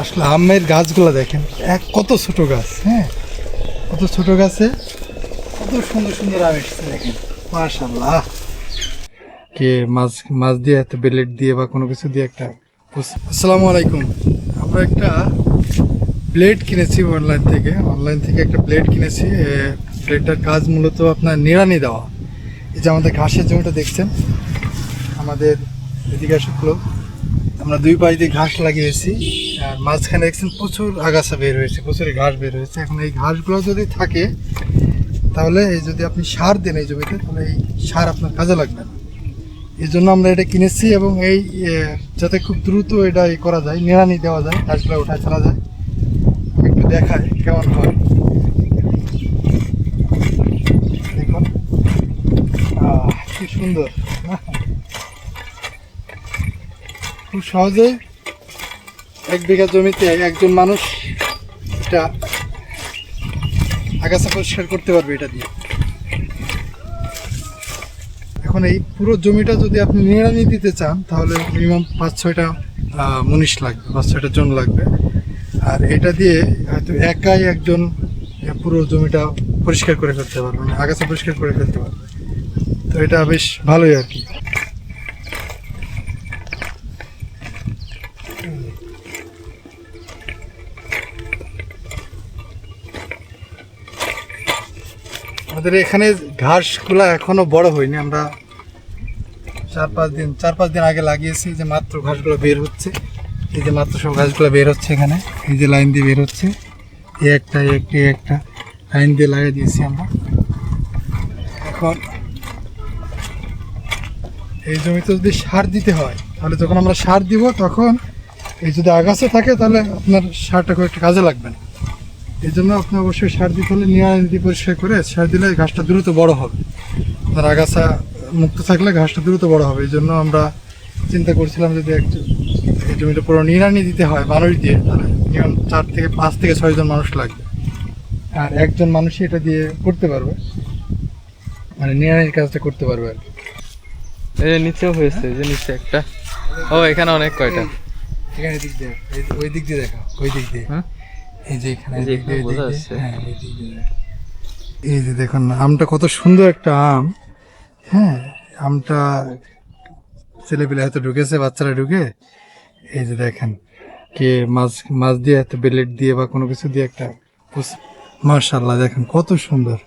আসলে আমের গাছগুলো দেখেন, কত ছোট গাছ। হ্যাঁ, কত ছোট গাছে কত সুন্দর সুন্দর আম এসেছে দেখেন, মাশাআল্লাহ। কে মাছ মাছ দিয়ে একটা বেলেট দিয়ে বা কোনো কিছু দিয়ে একটা। আসসালামু আলাইকুম। আমরা একটা ব্লেড কিনেছি অনলাইন থেকে একটা ব্লেড কিনেছি। ব্লেডটার কাজ মূলত আপনার নিড়ানি দেওয়া। এই যে আমাদের ঘাসের জমিটা দেখছেন, আমাদের এদিকে শুকলো, আমরা দুই পাশ দিয়ে ঘাস লাগিয়েছি, আর মাঝখানে দেখছেন প্রচুর আগাছা বের হয়েছে, প্রচুর ঘাস বের হয়েছে। এখন এই ঘাসগুলো যদি থাকে তাহলে এই যদি আপনি সার দেন এই জমিতে, তাহলে এই সার আপনার কাজে লাগবে না। এই জন্য আমরা এটা কিনেছি, এবং এই যাতে খুব দ্রুত এটা করা যায়, নিড়ানি দেওয়া যায়, ঘাসগুলো উঠায় ফেলা যায়। আমি একটু দেখাই কেমন হয়। দেখুন কি সুন্দর, খুব সহজে 1 বিঘা জমিতে একজন মানুষ এটা আগাছা পরিষ্কার করতে পারবে এটা দিয়ে। এখন এই পুরো জমিটা যদি আপনি নিড়ানি দিতে চান তাহলে মিনিমাম 5-6টা মুনিশ লাগবে, 5-6টা জন লাগবে। আর এটা দিয়ে হয়তো একাই একজন পুরো জমিটা পরিষ্কার করে ফেলতে পারবে, মানে আগাছা পরিষ্কার করে ফেলতে পারবে। তো এটা বেশ ভালোই আর কি। আমাদের এখানে ঘাসগুলা এখনো বড় হয়নি, আমরা 4-5 দিন আগে লাগিয়েছি। যে মাত্র ঘাসগুলো বের হচ্ছে, এই যে মাত্র সব ঘাসগুলো বের হচ্ছে এখানে, এই যে লাইন দিয়ে বের হচ্ছে, এই একটা লাইন দিয়ে লাগিয়ে দিয়েছি আমরা। এখন এই জমিতে যদি সার দিতে হয় তাহলে যখন আমরা সার দিব তখন এই যদি আগাছা থাকে তাহলে আপনার সারটা খুব একটা কাজে লাগবে না। এই জন্য আপনি অবশ্যই সার দিতে হলে নিড়ানি পরিষ্কার করে সার দিলে ঘাসটা দ্রুত বড় হবে। আপনার আগাছা মুক্ত থাকলে ঘাসটা দ্রুত বড় হবে। এই জন্য আমরা চিন্তা করছিলাম যদি এই জমিটা পুরো নিড়ানি দিতে হয় মানুষ দিয়ে, তাহলে নিয়ম 5 থেকে 6 জন মানুষ লাগবে, আর একজন মানুষই এটা দিয়ে করতে পারবে, মানে নিড়ানির কাজটা করতে পারবে আর কি। এই নিচেও হয়েছে, যে নিচে একটা, ও এখানে অনেক কয়টা, এখানে দিক দিয়ে, ওই দিক দিয়ে দেখা, ওই দিক দিয়ে, হ্যাঁ এই যে এখানে এই যে এখানে বোঝা যাচ্ছে। হ্যাঁ এই দিক দিয়ে। এই যে দেখুন আমটা কত সুন্দর একটা আম। হ্যাঁ, আমটা ছেলেপিলে হয়তো ঢুকেছে, বাচ্চারা ঢুকে। এই যে দেখেন, কে মাছ দিয়ে একটা বেলেট দিয়ে বা কোনো কিছু দিয়ে একটা। মাশাআল্লাহ, দেখেন কত সুন্দর।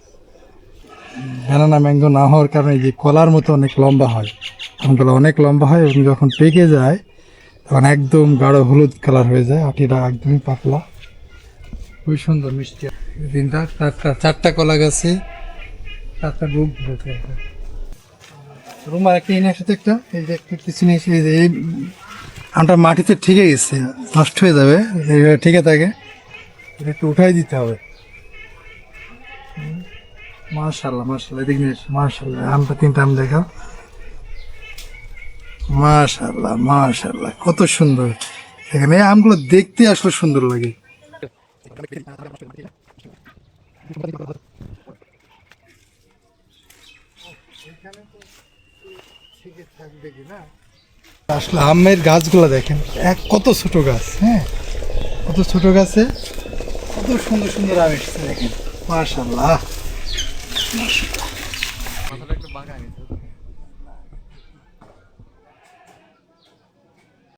ব্যানানা ম্যাঙ্গো না হওয়ার কারণে যে কলার মতো অনেক লম্বা হয়, আমগুলো অনেক লম্বা হয়, এবং যখন পেকে যায় তখন একদম গাঢ় হলুদ কালার হয়ে যায়, আটিটা একদমই পাতলা, খুবই সুন্দর মিষ্টি। 4টা কলা গাছে 4টা ডুব ধরেছে। রুমার একটা এনে সাথে একটা, এই যে একটা কিছু নিয়ে এই যে এই আমটা মাটিতে ঠিকে গেছে, নষ্ট হয়ে যাবে, এইভাবে ঠিকে থাকে, এটা একটু উঠাই দিতে হবে। মাশাআল্লাহ মাশাআল্লাহ, এদিকে নিয়ে এসো। মাশাআল্লাহ, আমটা 3টা আম দেখাও। মাশাআল্লাহ মাশাআল্লাহ, কত সুন্দর। এখানে এই আমগুলো দেখতে আসলে সুন্দর লাগে। আসলে আমের গাছগুলো দেখেন, কত ছোট গাছ। হ্যাঁ, কত ছোট গাছে কত সুন্দর সুন্দর আম এসেছে দেখেন, মাশাআল্লাহ।